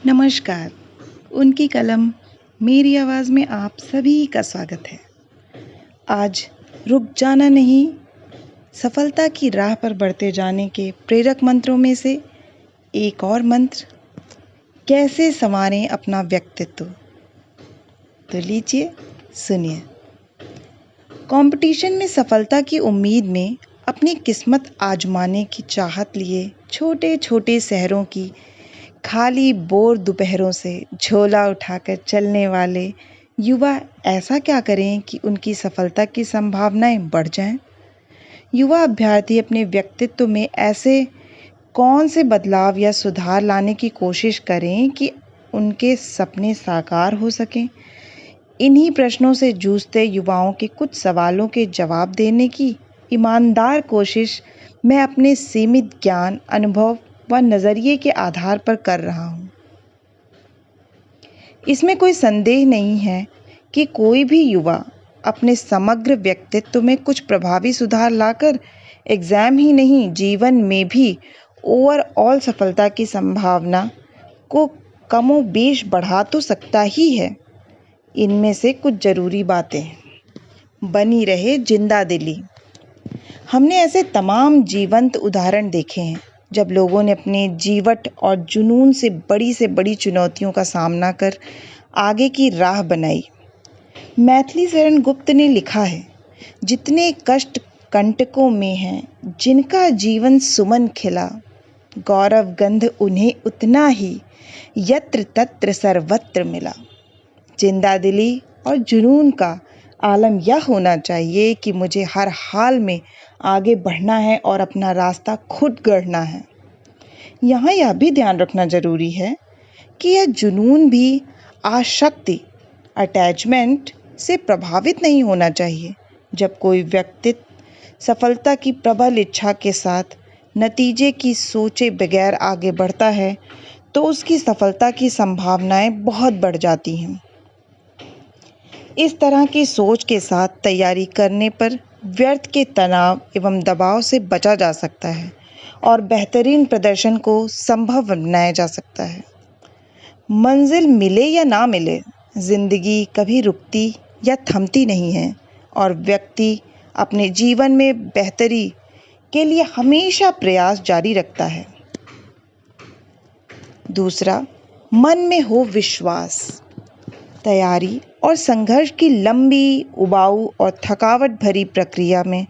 नमस्कार। उनकी कलम मेरी आवाज़ में आप सभी का स्वागत है। आज रुक जाना नहीं, सफलता की राह पर बढ़ते जाने के प्रेरक मंत्रों में से एक और मंत्र, कैसे संवारें अपना व्यक्तित्व। तो लीजिए सुनिए। कंपटीशन में सफलता की उम्मीद में अपनी किस्मत आजमाने की चाहत लिए छोटे छोटे शहरों की खाली बोर दोपहरों से झोला उठाकर चलने वाले युवा ऐसा क्या करें कि उनकी सफलता की संभावनाएं बढ़ जाएं? युवा अभ्यर्थी अपने व्यक्तित्व में ऐसे कौन से बदलाव या सुधार लाने की कोशिश करें कि उनके सपने साकार हो सकें? इन्हीं प्रश्नों से जूझते युवाओं के कुछ सवालों के जवाब देने की ईमानदार कोशिश मैं अपने सीमित ज्ञान, अनुभव व नज़रिए के आधार पर कर रहा हूँ। इसमें कोई संदेह नहीं है कि कोई भी युवा अपने समग्र व्यक्तित्व में कुछ प्रभावी सुधार लाकर एग्ज़ाम ही नहीं, जीवन में भी ओवरऑल सफलता की संभावना को कमोबेश बढ़ा तो सकता ही है। इनमें से कुछ ज़रूरी बातें बनी रहे जिंदा दिली। हमने ऐसे तमाम जीवंत उदाहरण देखे हैं जब लोगों ने अपने जीवट और जुनून से बड़ी चुनौतियों का सामना कर आगे की राह बनाई। मैथिली शरण गुप्त ने लिखा है, जितने कष्ट कंटकों में हैं, जिनका जीवन सुमन खिला, गौरव गंध उन्हें उतना ही यत्र तत्र सर्वत्र मिला। जिंदा दिली और जुनून का आलम यह होना चाहिए कि मुझे हर हाल में आगे बढ़ना है और अपना रास्ता खुद गढ़ना है। यहाँ यह भी ध्यान रखना जरूरी है कि यह जुनून भी आसक्ति, अटैचमेंट से प्रभावित नहीं होना चाहिए। जब कोई व्यक्ति सफलता की प्रबल इच्छा के साथ नतीजे की सोचे बगैर आगे बढ़ता है तो उसकी सफलता की संभावनाएं बहुत बढ़ जाती हैं। इस तरह की सोच के साथ तैयारी करने पर व्यर्थ के तनाव एवं दबाव से बचा जा सकता है और बेहतरीन प्रदर्शन को संभव बनाया जा सकता है। मंजिल मिले या ना मिले, जिंदगी कभी रुकती या थमती नहीं है और व्यक्ति अपने जीवन में बेहतरी के लिए हमेशा प्रयास जारी रखता है। दूसरा, मन में हो विश्वास। तैयारी और संघर्ष की लंबी, उबाऊ और थकावट भरी प्रक्रिया में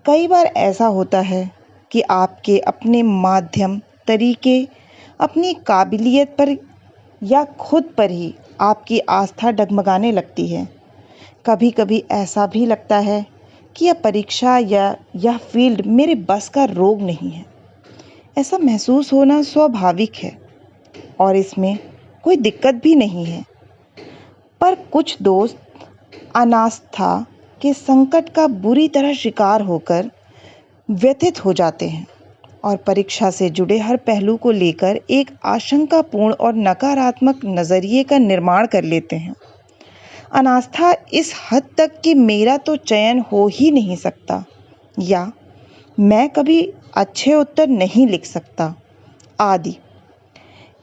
कई बार ऐसा होता है कि आपके अपने माध्यम, तरीके, अपनी काबिलियत पर या खुद पर ही आपकी आस्था डगमगाने लगती है। कभी कभी ऐसा भी लगता है कि यह परीक्षा या यह फील्ड मेरे बस का रोग नहीं है। ऐसा महसूस होना स्वाभाविक है और इसमें कोई दिक्कत भी नहीं है। पर कुछ दोस्त अनास्था के संकट का बुरी तरह शिकार होकर व्यथित हो जाते हैं और परीक्षा से जुड़े हर पहलू को लेकर एक आशंकापूर्ण और नकारात्मक नज़रिए का निर्माण कर लेते हैं। अनास्था इस हद तक कि मेरा तो चयन हो ही नहीं सकता या मैं कभी अच्छे उत्तर नहीं लिख सकता आदि।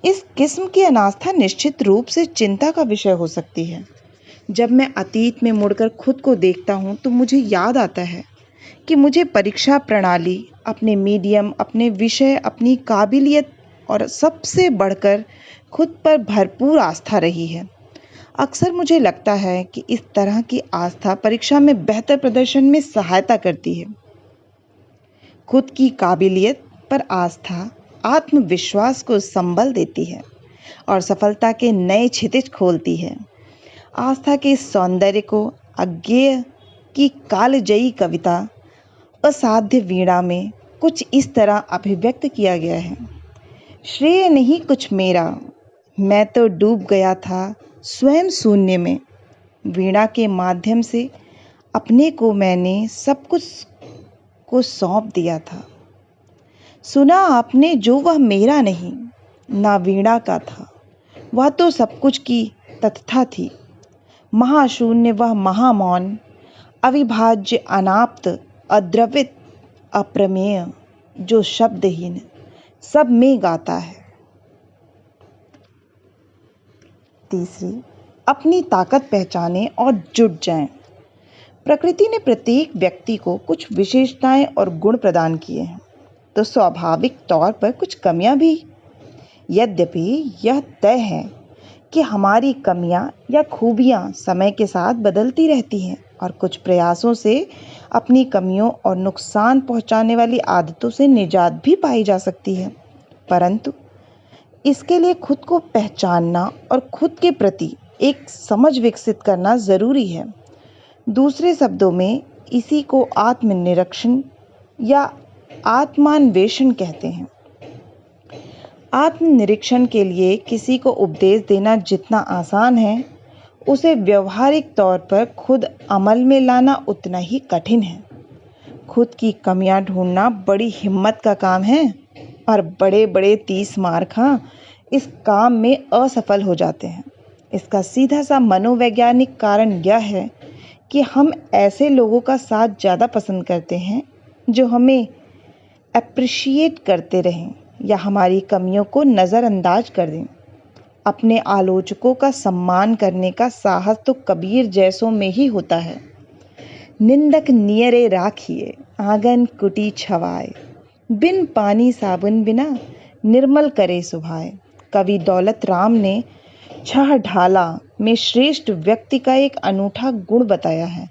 इस किस्म की अनास्था निश्चित रूप से चिंता का विषय हो सकती है। जब मैं अतीत में मुड़कर खुद को देखता हूँ तो मुझे याद आता है कि मुझे परीक्षा प्रणाली, अपने मीडियम, अपने विषय, अपनी काबिलियत और सबसे बढ़कर खुद पर भरपूर आस्था रही है। अक्सर मुझे लगता है कि इस तरह की आस्था परीक्षा में बेहतर प्रदर्शन में सहायता करती है। खुद की काबिलियत पर आस्था आत्मविश्वास को संबल देती है और सफलता के नए क्षितिज खोलती है। आस्था के सौंदर्य को अज्ञेय की कालजयी कविता असाध्य वीणा में कुछ इस तरह अभिव्यक्त किया गया है। श्रेय नहीं कुछ मेरा, मैं तो डूब गया था स्वयं शून्य में। वीणा के माध्यम से अपने को मैंने सब कुछ को सौंप दिया था। सुना आपने जो वह मेरा नहीं, ना वीणा का था, वह तो सब कुछ की तत्था थी। महाशून्य वह महामौन, अविभाज्य, अनाप्त, अद्रवित, अप्रमेय, जो शब्दहीन सब में गाता है। तीसरी, अपनी ताकत पहचानें और जुट जाएं। प्रकृति ने प्रत्येक व्यक्ति को कुछ विशेषताएं और गुण प्रदान किए हैं, तो स्वाभाविक तौर पर कुछ कमियां भी। यद्यपि यह तय है कि हमारी कमियां या खूबियां समय के साथ बदलती रहती हैं और कुछ प्रयासों से अपनी कमियों और नुकसान पहुंचाने वाली आदतों से निजात भी पाई जा सकती है। परंतु इसके लिए खुद को पहचानना और खुद के प्रति एक समझ विकसित करना ज़रूरी है। दूसरे शब्दों में इसी को आत्मनिरीक्षण या आत्मान्वेषण कहते हैं। आत्मनिरीक्षण के लिए किसी को उपदेश देना जितना आसान है, उसे व्यवहारिक तौर पर खुद अमल में लाना उतना ही कठिन है। खुद की कमियां ढूंढना बड़ी हिम्मत का काम है और बड़े बड़े 30 मार खां इस काम में असफल हो जाते हैं। इसका सीधा सा मनोवैज्ञानिक कारण यह है कि हम ऐसे लोगों का साथ ज़्यादा पसंद करते हैं जो हमें अप्रिशिएट करते रहें या हमारी कमियों को नज़रअंदाज कर दें। अपने आलोचकों का सम्मान करने का साहस तो कबीर जैसों में ही होता है। निंदक नियरे राखिए आंगन कुटी छवाए, बिन पानी साबुन बिना निर्मल करे सुभाए। कवि दौलत राम ने छह ढाला में श्रेष्ठ व्यक्ति का एक अनूठा गुण बताया है।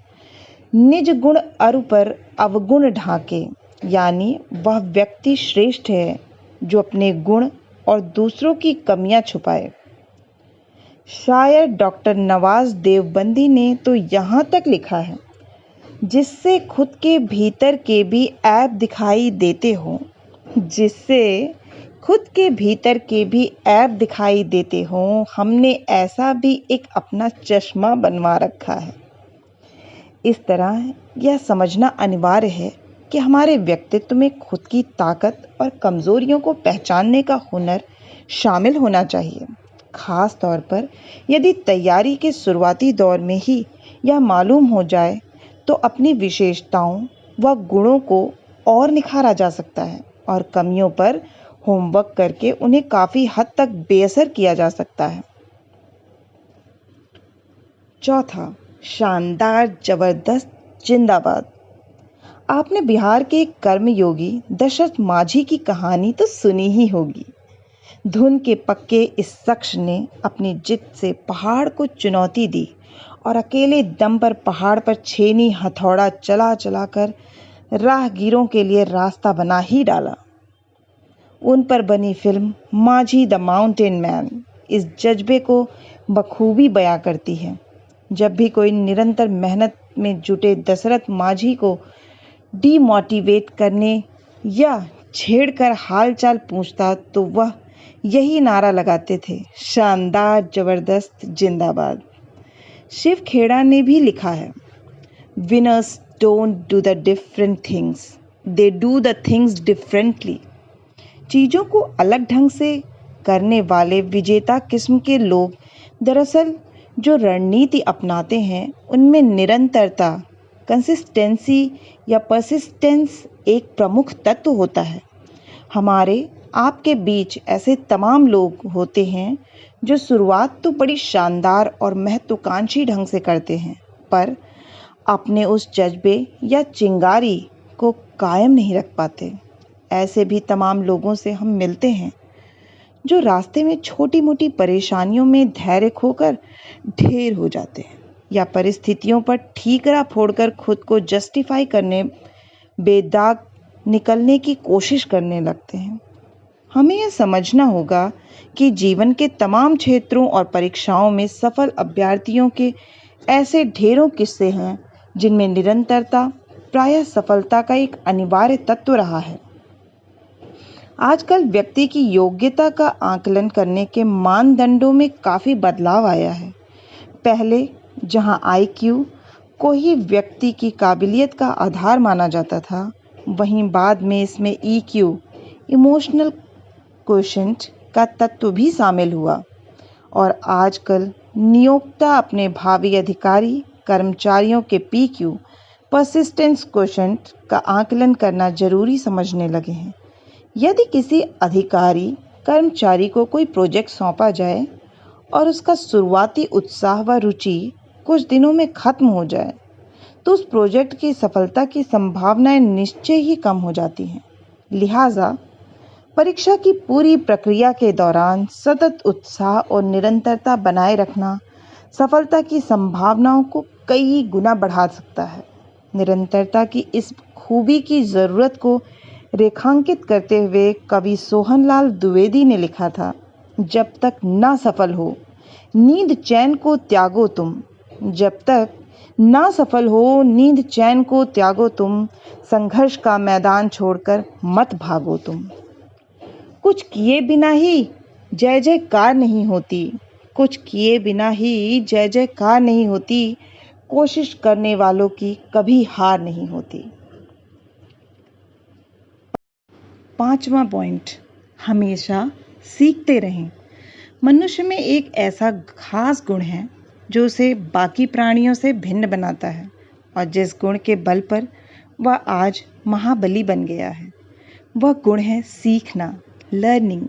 निज गुण अरु पर अवगुण ढाके, यानी वह व्यक्ति श्रेष्ठ है जो अपने गुण और दूसरों की कमियां छुपाए। शायर डॉक्टर नवाज देवबंदी ने तो यहाँ तक लिखा है, जिससे खुद के भीतर के भी ऐब दिखाई देते हो, जिससे खुद के भीतर के भी ऐब दिखाई देते हों, हमने ऐसा भी एक अपना चश्मा बनवा रखा है। इस तरह यह समझना अनिवार्य है कि हमारे व्यक्तित्व में खुद की ताकत और कमज़ोरियों को पहचानने का हुनर शामिल होना चाहिए। खास तौर पर यदि तैयारी के शुरुआती दौर में ही यह मालूम हो जाए तो अपनी विशेषताओं व गुणों को और निखारा जा सकता है और कमियों पर होमवर्क करके उन्हें काफ़ी हद तक बेअसर किया जा सकता है। चौथा, शानदार जबरदस्त जिंदाबाद। आपने बिहार के एक कर्मयोगी दशरथ माझी की कहानी तो सुनी ही होगी। धुन के पक्के इस शख्स ने अपनी जिद से पहाड़ को चुनौती दी और अकेले दम पर पहाड़ पर छेनी हथौड़ा चला चला कर राहगीरों के लिए रास्ता बना ही डाला। उन पर बनी फिल्म माझी द माउंटेन मैन इस जज्बे को बखूबी बयां करती है। जब भी कोई निरंतर मेहनत में जुटे दशरथ माझी को डीमोटिवेट करने या छेड़कर हालचाल पूछता तो वह यही नारा लगाते थे, शानदार जबरदस्त जिंदाबाद। शिव खेड़ा ने भी लिखा है, winners don't do the different things, they do the things differently. चीज़ों को अलग ढंग से करने वाले विजेता किस्म के लोग दरअसल जो रणनीति अपनाते हैं उनमें निरंतरता, कंसिस्टेंसी या परसिस्टेंस एक प्रमुख तत्व होता है। हमारे आपके बीच ऐसे तमाम लोग होते हैं जो शुरुआत तो बड़ी शानदार और महत्वाकांक्षी ढंग से करते हैं, पर अपने उस जज्बे या चिंगारी को कायम नहीं रख पाते। ऐसे भी तमाम लोगों से हम मिलते हैं जो रास्ते में छोटी मोटी परेशानियों में धैर्य खोकर ढेर हो जाते हैं या परिस्थितियों पर ठीकरा फोड़कर खुद को जस्टिफाई करने, बेदाग निकलने की कोशिश करने लगते हैं। हमें यह समझना होगा कि जीवन के तमाम क्षेत्रों और परीक्षाओं में सफल अभ्यर्थियों के ऐसे ढेरों किस्से हैं जिनमें निरंतरता प्रायः सफलता का एक अनिवार्य तत्व रहा है। आजकल व्यक्ति की योग्यता का आकलन करने के मानदंडों में काफ़ी बदलाव आया है। पहले जहां IQ को ही व्यक्ति की काबिलियत का आधार माना जाता था, वहीं बाद में इसमें EQ, इमोशनल क्वोशेंट का तत्व भी शामिल हुआ और आजकल नियोक्ता अपने भावी अधिकारी कर्मचारियों के PQ, परसिस्टेंस क्वोशेंट का आकलन करना जरूरी समझने लगे हैं। यदि किसी अधिकारी कर्मचारी को कोई प्रोजेक्ट सौंपा जाए और उसका शुरुआती उत्साह व रुचि कुछ दिनों में खत्म हो जाए तो उस प्रोजेक्ट की सफलता की संभावनाएं निश्चय ही कम हो जाती हैं। लिहाजा परीक्षा की पूरी प्रक्रिया के दौरान सतत उत्साह और निरंतरता बनाए रखना सफलता की संभावनाओं को कई गुना बढ़ा सकता है। निरंतरता की इस खूबी की ज़रूरत को रेखांकित करते हुए कवि सोहनलाल द्विवेदी ने लिखा था, जब तक ना सफल हो नींद चैन को त्यागो तुम, जब तक ना सफल हो नींद चैन को त्यागो तुम, संघर्ष का मैदान छोड़कर मत भागो तुम। कुछ किए बिना ही जय जयकार नहीं होती, कुछ किए बिना ही जय जयकार नहीं होती, कोशिश करने वालों की कभी हार नहीं होती। 5वां पॉइंट, हमेशा सीखते रहें। मनुष्य में एक ऐसा खास गुण है जो उसे बाकी प्राणियों से भिन्न बनाता है और जिस गुण के बल पर वह आज महाबली बन गया है, वह गुण है सीखना, लर्निंग।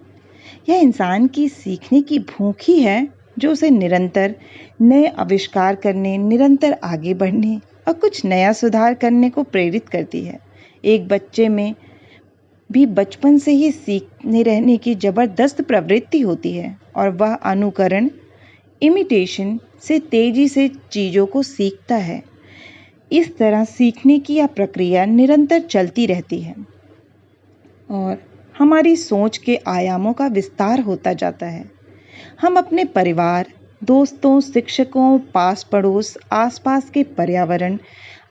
यह इंसान की सीखने की भूख ही है जो उसे निरंतर नए आविष्कार करने, निरंतर आगे बढ़ने और कुछ नया सुधार करने को प्रेरित करती है। एक बच्चे में भी बचपन से ही सीखने रहने की जबरदस्त प्रवृत्ति होती है और वह अनुकरण, इमिटेशन से तेजी से चीज़ों को सीखता है। इस तरह सीखने की यह प्रक्रिया निरंतर चलती रहती है और हमारी सोच के आयामों का विस्तार होता जाता है। हम अपने परिवार, दोस्तों, शिक्षकों, पास पड़ोस, आसपास के पर्यावरण,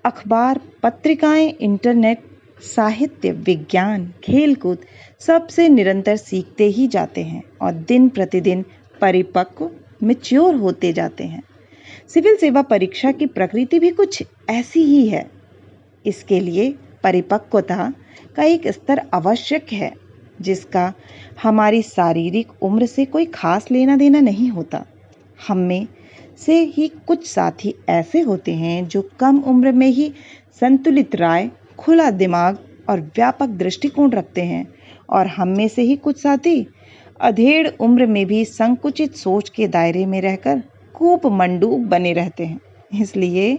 अखबार, पत्रिकाएं, इंटरनेट, साहित्य, विज्ञान, खेलकूद सबसे निरंतर सीखते ही जाते हैं और दिन प्रतिदिन परिपक्व, मैच्योर होते जाते हैं। सिविल सेवा परीक्षा की प्रकृति भी कुछ ऐसी ही है। इसके लिए परिपक्वता का एक स्तर आवश्यक है जिसका हमारी शारीरिक उम्र से कोई खास लेना देना नहीं होता। हम में से ही कुछ साथी ऐसे होते हैं जो कम उम्र में ही संतुलित राय, खुला दिमाग और व्यापक दृष्टिकोण रखते हैं और हम में से ही कुछ साथी अधेड़ उम्र में भी संकुचित सोच के दायरे में रहकर खूब मंडूक बने रहते हैं। इसलिए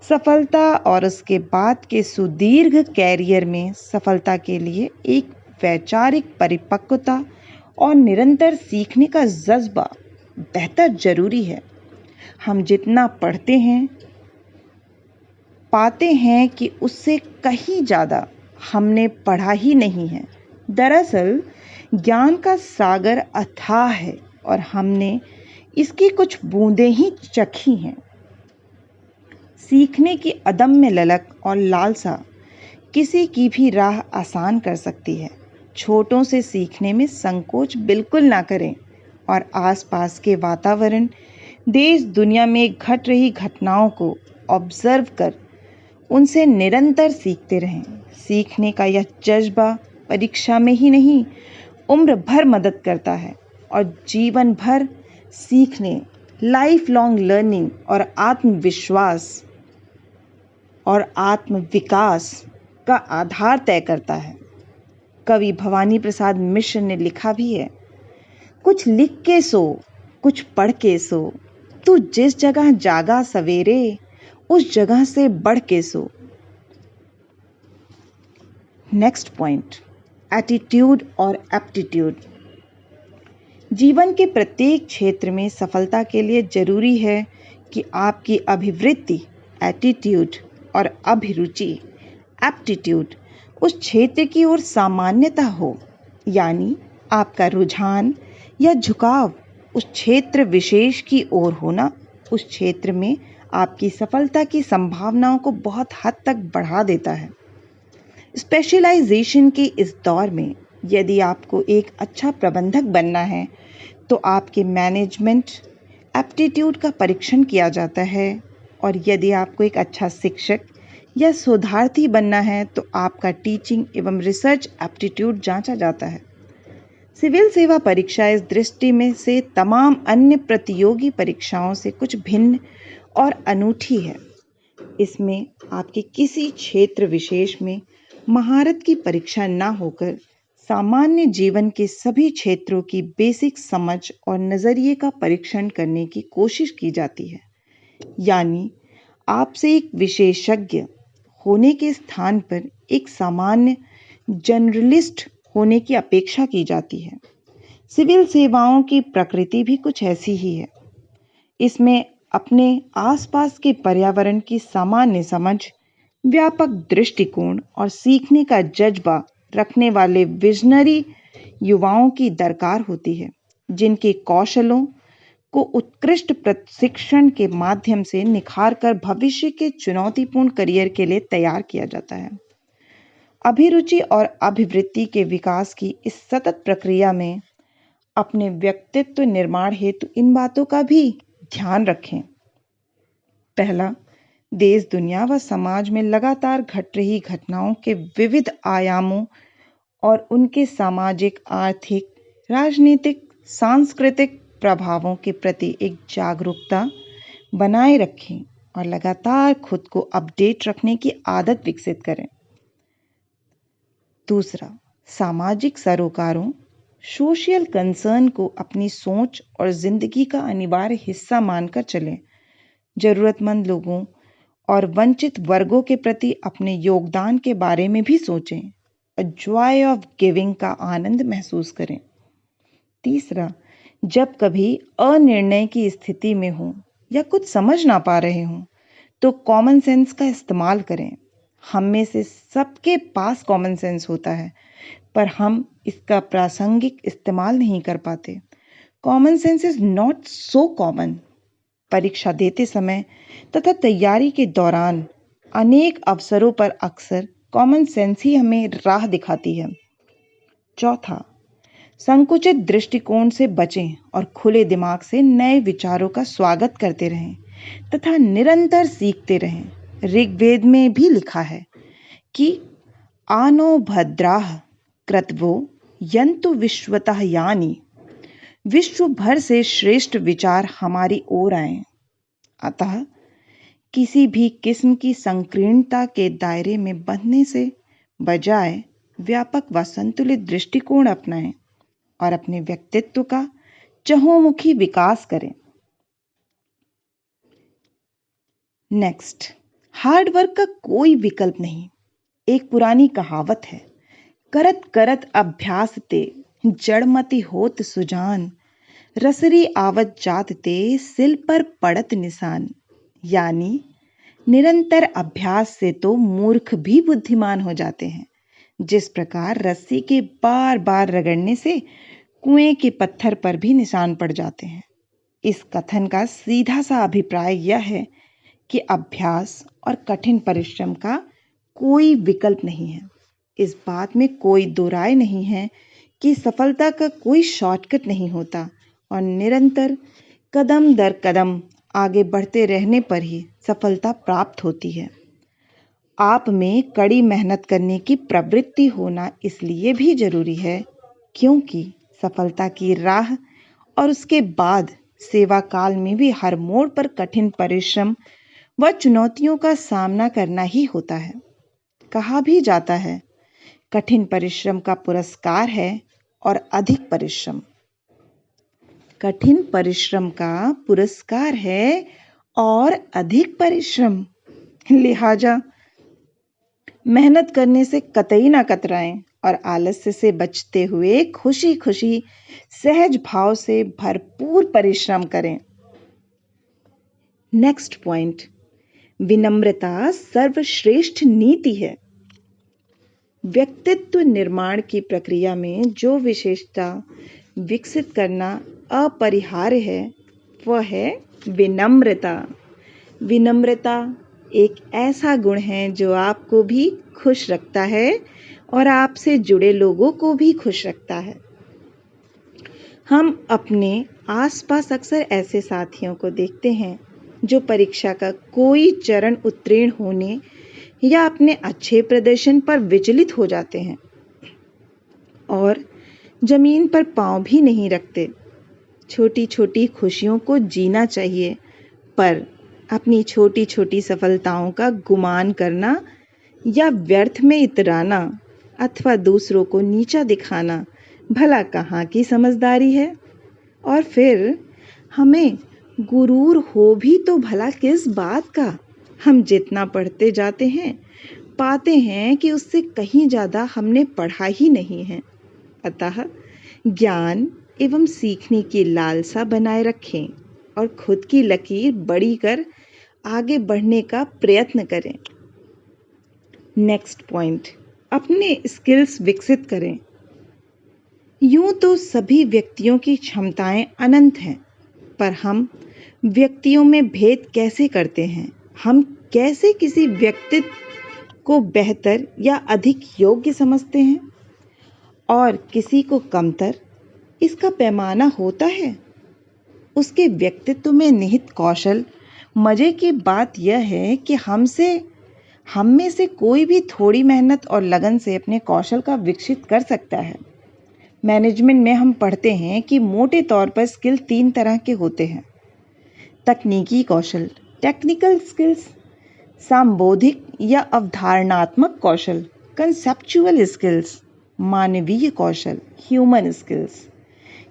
सफलता और उसके बाद के सुदीर्घ कैरियर में सफलता के लिए एक वैचारिक परिपक्वता और निरंतर सीखने का जज्बा बेहतर जरूरी है। हम जितना पढ़ते हैं पाते हैं कि उससे कहीं ज़्यादा हमने पढ़ा ही नहीं है। दरअसल ज्ञान का सागर अथाह है और हमने इसकी कुछ बूंदें ही चखी हैं। सीखने की अदम्य ललक और लालसा किसी की भी राह आसान कर सकती है। छोटों से सीखने में संकोच बिल्कुल ना करें और आसपास के वातावरण, देश दुनिया में घट रही घटनाओं को ऑब्जर्व कर उनसे निरंतर सीखते रहें। सीखने का यह जज्बा परीक्षा में ही नहीं, उम्र भर मदद करता है और जीवन भर सीखने, लाइफ लॉन्ग लर्निंग और आत्मविश्वास और आत्मविकास का आधार तय करता है। कवि भवानी प्रसाद मिश्र ने लिखा भी है, कुछ लिख के सो, कुछ पढ़ के सो, तू जिस जगह जागा सवेरे उस जगह से बढ़ के सो। नेक्स्ट पॉइंट, एटीट्यूड और एप्टीट्यूड। जीवन के प्रत्येक क्षेत्र में सफलता के लिए जरूरी है कि आपकी अभिवृत्ति, एटीट्यूड और अभिरुचि, एप्टीट्यूड उस क्षेत्र की ओर सामान्यता हो, यानी आपका रुझान या झुकाव उस क्षेत्र विशेष की ओर होना उस क्षेत्र में आपकी सफलता की संभावनाओं को बहुत हद तक बढ़ा देता है। स्पेशलाइजेशन के इस दौर में यदि आपको एक अच्छा प्रबंधक बनना है तो आपके मैनेजमेंट एप्टीट्यूड का परीक्षण किया जाता है और यदि आपको एक अच्छा शिक्षक या शोधार्थी बनना है तो आपका टीचिंग एवं रिसर्च एप्टीट्यूड जांचा जाता है। सिविल सेवा परीक्षा इस दृष्टि में से तमाम अन्य प्रतियोगी परीक्षाओं से कुछ भिन्न और अनूठी है। इसमें आपके किसी क्षेत्र विशेष में महारत की परीक्षा ना होकर सामान्य जीवन के सभी क्षेत्रों की बेसिक समझ और नज़रिए का परीक्षण करने की कोशिश की जाती है। यानी आपसे एक विशेषज्ञ होने के स्थान पर एक सामान्य जनरलिस्ट होने की अपेक्षा की जाती है। सिविल सेवाओं की प्रकृति भी कुछ ऐसी ही है। इसमें अपने आसपास के पर्यावरण की सामान्य समझ, व्यापक दृष्टिकोण और सीखने का जज्बा रखने वाले विजनरी युवाओं की दरकार होती है, जिनके कौशलों को उत्कृष्ट प्रशिक्षण के माध्यम से निखार कर भविष्य के चुनौतीपूर्ण करियर के लिए तैयार किया जाता है। अभिरुचि और अभिवृत्ति के विकास की इस सतत प्रक्रिया में अपने व्यक्तित्व निर्माण हेतु इन बातों का भी ध्यान रखें। पहला, देश, दुनिया व समाज में लगातार घट रही घटनाओं के विविध आयामों और उनके सामाजिक, आर्थिक, राजनीतिक, सांस्कृतिक प्रभावों के प्रति एक जागरूकता बनाए रखें और लगातार खुद को अपडेट रखने की आदत विकसित करें। दूसरा, सामाजिक सरोकारों, सोशल कंसर्न को अपनी सोच और जिंदगी का अनिवार्य हिस्सा मानकर चलें। जरूरतमंद लोगों और वंचित वर्गों के प्रति अपने योगदान के बारे में भी सोचें। जॉय ऑफ गिविंग का आनंद महसूस करें। तीसरा, जब कभी अनिर्णय की स्थिति में हो या कुछ समझ ना पा रहे हों, तो कॉमन सेंस का इस्तेमाल करें। हम में से सबके पास कॉमन सेंस होता है, पर हम इसका प्रासंगिक इस्तेमाल नहीं कर पाते। Common sense is not so common. परीक्षा देते समय तथा तैयारी के दौरान अनेक अवसरों पर अक्सर कॉमन सेंस ही हमें राह दिखाती है। चौथा, संकुचित दृष्टिकोण से बचें और खुले दिमाग से नए विचारों का स्वागत करते रहें तथा निरंतर सीखते रहें। ऋग्वेद में भी लिखा है कि आनो भद्राः क्रतवो यन्तु विश्वतः यानि, विश्व भर से श्रेष्ठ विचार हमारी ओर आए। अतः किसी भी किस्म की संकीर्णता के दायरे में बंधने से बजाय व्यापक व संतुलित दृष्टिकोण अपनाएं और अपने व्यक्तित्व का चहुमुखी विकास करें। नेक्स्ट, हार्ड वर्क का कोई विकल्प नहीं। एक पुरानी कहावत है, करत करत अभ्यास ते जड़मति होत सुजान, रसरी आवत जात ते सिल पर पड़त निशान। यानी निरंतर अभ्यास से तो मूर्ख भी बुद्धिमान हो जाते हैं, जिस प्रकार रस्सी के बार बार रगड़ने से कुएं के पत्थर पर भी निशान पड़ जाते हैं। इस कथन का सीधा सा अभिप्राय यह है कि अभ्यास और कठिन परिश्रम का कोई विकल्प नहीं है। इस बात में कोई दो राय नहीं है कि सफलता का कोई शॉर्टकट नहीं होता और निरंतर कदम दर कदम आगे बढ़ते रहने पर ही सफलता प्राप्त होती है। आप में कड़ी मेहनत करने की प्रवृत्ति होना इसलिए भी जरूरी है क्योंकि सफलता की राह और उसके बाद सेवा काल में भी हर मोड़ पर कठिन परिश्रम व चुनौतियों का सामना करना ही होता है। कहा भी जाता है, कठिन परिश्रम का पुरस्कार है और अधिक परिश्रम। कठिन परिश्रम का पुरस्कार है और अधिक परिश्रम। लिहाजा मेहनत करने से कतई ना कतराएं और आलस्य से बचते हुए खुशी खुशी सहज भाव से भरपूर परिश्रम करें। नेक्स्ट पॉइंट, विनम्रता सर्वश्रेष्ठ नीति है। व्यक्तित्व निर्माण की प्रक्रिया में जो विशेषता विकसित करना अपरिहार्य है वह है विनम्रता। विनम्रता एक ऐसा गुण है जो आपको भी खुश रखता है और आपसे जुड़े लोगों को भी खुश रखता है। हम अपने आसपास अक्सर ऐसे साथियों को देखते हैं जो परीक्षा का कोई चरण उत्तीर्ण होने या अपने अच्छे प्रदर्शन पर विचलित हो जाते हैं और जमीन पर पांव भी नहीं रखते। छोटी छोटी खुशियों को जीना चाहिए, पर अपनी छोटी छोटी सफलताओं का गुमान करना या व्यर्थ में इतराना अथवा दूसरों को नीचा दिखाना भला कहाँ की समझदारी है? और फिर हमें गुरूर हो भी तो भला किस बात का? हम जितना पढ़ते जाते हैं पाते हैं कि उससे कहीं ज़्यादा हमने पढ़ा ही नहीं है। अतः ज्ञान एवं सीखने की लालसा बनाए रखें और खुद की लकीर बड़ी कर आगे बढ़ने का प्रयत्न करें। नेक्स्ट पॉइंट, अपने स्किल्स विकसित करें। यूं तो सभी व्यक्तियों की क्षमताएं अनंत हैं, पर हम व्यक्तियों में भेद कैसे करते हैं? हम कैसे किसी व्यक्तित्व को बेहतर या अधिक योग्य समझते हैं और किसी को कमतर? इसका पैमाना होता है उसके व्यक्तित्व में निहित कौशल। मज़े की बात यह है कि हम में से कोई भी थोड़ी मेहनत और लगन से अपने कौशल का विकसित कर सकता है। मैनेजमेंट में हम पढ़ते हैं कि मोटे तौर पर स्किल 3 तरह के होते हैं: तकनीकी कौशल टेक्निकल स्किल्स, सांबोधिक या अवधारणात्मक कौशल कंसेप्चुअल स्किल्स, मानवीय कौशल ह्यूमन स्किल्स।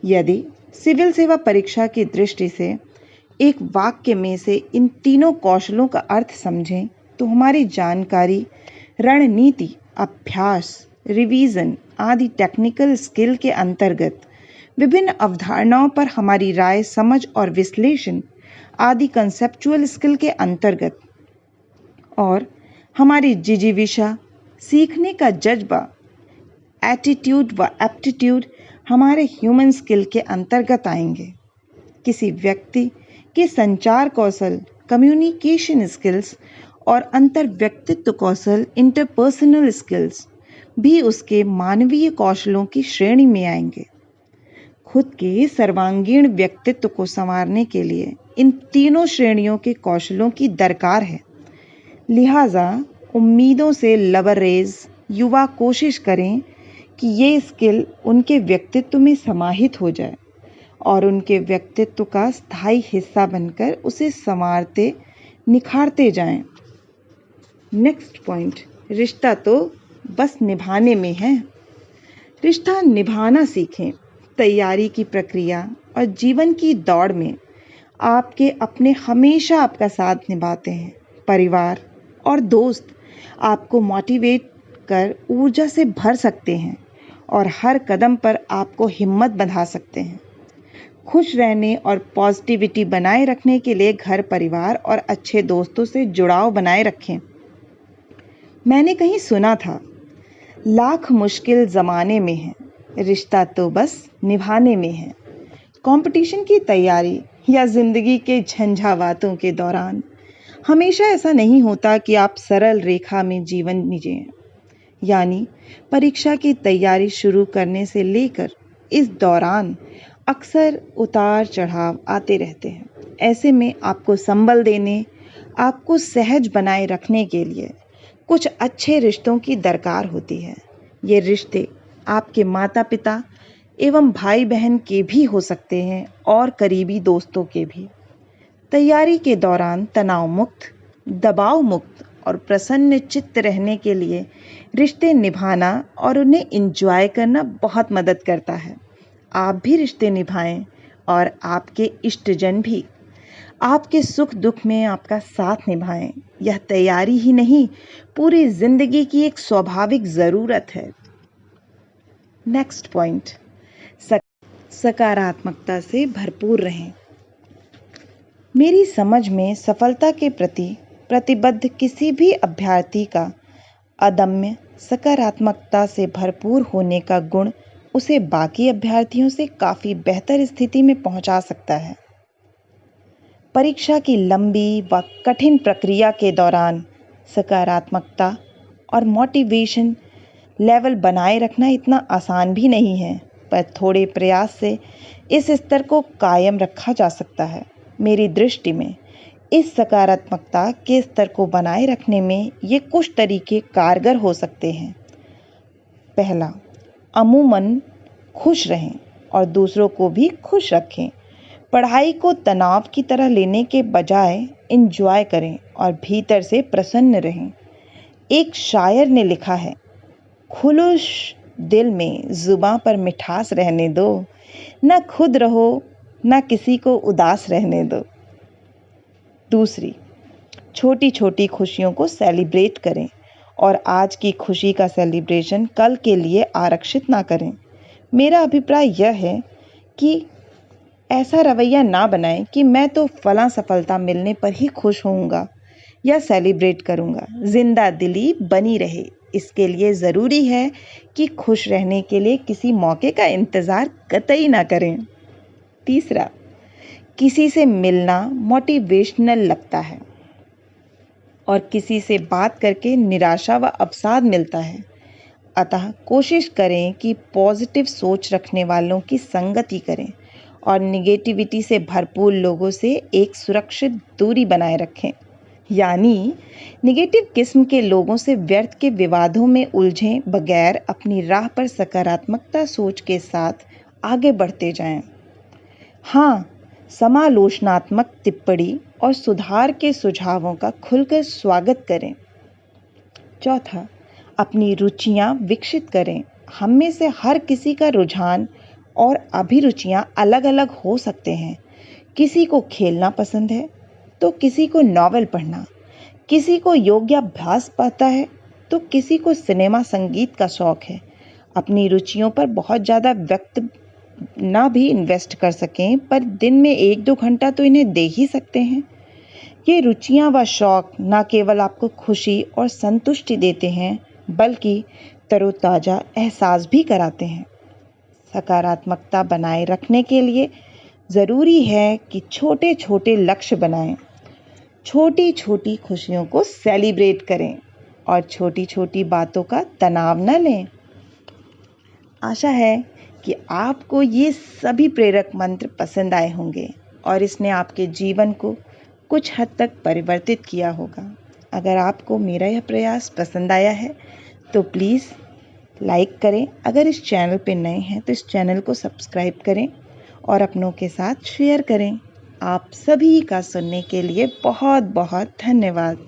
यदि सिविल सेवा परीक्षा की दृष्टि से एक वाक्य में से इन तीनों कौशलों का अर्थ समझें तो हमारी जानकारी, रणनीति, अभ्यास, रिवीजन आदि टेक्निकल स्किल के अंतर्गत, विभिन्न अवधारणाओं पर हमारी राय, समझ और विश्लेषण आदि कंसेप्चुअल स्किल के अंतर्गत, और हमारी जिजीविषा, सीखने का जज्बा, एटीट्यूड व एप्टीट्यूड हमारे ह्यूमन स्किल के अंतर्गत आएंगे। किसी व्यक्ति के संचार कौशल कम्युनिकेशन स्किल्स और अंतर्व्यक्तित्व कौशल इंटरपर्सनल स्किल्स भी उसके मानवीय कौशलों की श्रेणी में आएंगे। खुद के सर्वांगीण व्यक्तित्व को संवारने के लिए इन तीनों श्रेणियों के कौशलों की दरकार है। लिहाजा उम्मीदों से लबरेज युवा कोशिश करें कि ये स्किल उनके व्यक्तित्व में समाहित हो जाए और उनके व्यक्तित्व का स्थायी हिस्सा बनकर उसे संवारते निखारते जाएं। नेक्स्ट पॉइंट, रिश्ता तो बस निभाने में है। रिश्ता निभाना सीखें। तैयारी की प्रक्रिया और जीवन की दौड़ में आपके अपने हमेशा आपका साथ निभाते हैं। परिवार और दोस्त आपको मोटिवेट कर ऊर्जा से भर सकते हैं और हर कदम पर आपको हिम्मत बंधा सकते हैं। खुश रहने और पॉजिटिविटी बनाए रखने के लिए घर परिवार और अच्छे दोस्तों से जुड़ाव बनाए रखें। मैंने कहीं सुना था, लाख मुश्किल ज़माने में है, रिश्ता तो बस निभाने में है। कंपटीशन की तैयारी या ज़िंदगी के झंझावातों के दौरान हमेशा ऐसा नहीं होता कि आप सरल रेखा में जीवन जिएं। यानी परीक्षा की तैयारी शुरू करने से लेकर इस दौरान अक्सर उतार चढ़ाव आते रहते हैं। ऐसे में आपको संबल देने, आपको सहज बनाए रखने के लिए कुछ अच्छे रिश्तों की दरकार होती है। ये रिश्ते आपके माता पिता एवं भाई बहन के भी हो सकते हैं और करीबी दोस्तों के भी। तैयारी के दौरान तनाव मुक्त, दबाव मुक्त और प्रसन्न चित्त रहने के लिए रिश्ते निभाना और उन्हें एंजॉय करना बहुत मदद करता है। आप भी रिश्ते निभाएं और आपके इष्टजन भी आपके सुख दुख में आपका साथ निभाएं। यह तैयारी ही नहीं, पूरी जिंदगी की एक स्वाभाविक ज़रूरत है। नेक्स्ट पॉइंट, सकारात्मकता से भरपूर रहें। मेरी समझ में सफलता के प्रति प्रतिबद्ध किसी भी अभ्यर्थी का अदम्य सकारात्मकता से भरपूर होने का गुण उसे बाकी अभ्यर्थियों से काफ़ी बेहतर स्थिति में पहुंचा सकता है। परीक्षा की लंबी व कठिन प्रक्रिया के दौरान सकारात्मकता और मोटिवेशन लेवल बनाए रखना इतना आसान भी नहीं है, पर थोड़े प्रयास से इस स्तर को कायम रखा जा सकता है। मेरी दृष्टि में इस सकारात्मकता के स्तर को बनाए रखने में ये कुछ तरीके कारगर हो सकते हैं। पहला, अमूमन खुश रहें और दूसरों को भी खुश रखें। पढ़ाई को तनाव की तरह लेने के बजाय एंजॉय करें और भीतर से प्रसन्न रहें। एक शायर ने लिखा है, खुलूश दिल में जुबां पर मिठास रहने दो, ना खुद रहो ना किसी को उदास रहने दो। दूसरी, छोटी छोटी खुशियों को सेलिब्रेट करें और आज की खुशी का सेलिब्रेशन कल के लिए आरक्षित ना करें। मेरा अभिप्राय यह है कि ऐसा रवैया ना बनाएं कि मैं तो फलां सफलता मिलने पर ही खुश होऊंगा या सेलिब्रेट करूंगा। जिंदा दिली बनी रहे, इसके लिए ज़रूरी है कि खुश रहने के लिए किसी मौके का इंतज़ार कतई ना करें। तीसरा, किसी से मिलना मोटिवेशनल लगता है और किसी से बात करके निराशा व अवसाद मिलता है। अतः कोशिश करें कि पॉजिटिव सोच रखने वालों की संगति करें और निगेटिविटी से भरपूर लोगों से एक सुरक्षित दूरी बनाए रखें। यानी निगेटिव किस्म के लोगों से व्यर्थ के विवादों में उलझे बगैर अपनी राह पर सकारात्मकता सोच के साथ आगे बढ़ते जाएं। हाँ, समालोचनात्मक टिप्पणी और सुधार के सुझावों का खुलकर स्वागत करें। चौथा, अपनी रुचियां विकसित करें। हम में से हर किसी का रुझान और अभिरुचियां अलग-अलग हो सकते हैं। किसी को खेलना पसंद है तो किसी को नॉवेल पढ़ना, किसी को योगाभ्यास पसंद है तो किसी को सिनेमा संगीत का शौक है। अपनी रुचियों पर बहुत ज़्यादा वक्त ना भी इन्वेस्ट कर सकें पर दिन में 1-2 घंटा तो इन्हें दे ही सकते हैं। ये रुचियां व शौक न केवल आपको खुशी और संतुष्टि देते हैं बल्कि तरोताज़ा एहसास भी कराते हैं। सकारात्मकता बनाए रखने के लिए ज़रूरी है कि छोटे छोटे लक्ष्य बनाएं, छोटी छोटी खुशियों को सेलिब्रेट करें और छोटी छोटी बातों का तनाव न लें। आशा है कि आपको ये सभी प्रेरक मंत्र पसंद आए होंगे और इसने आपके जीवन को कुछ हद तक परिवर्तित किया होगा। अगर आपको मेरा यह प्रयास पसंद आया है तो प्लीज़ लाइक करें। अगर इस चैनल पे नए हैं तो इस चैनल को सब्सक्राइब करें और अपनों के साथ शेयर करें। आप सभी का सुनने के लिए बहुत बहुत धन्यवाद।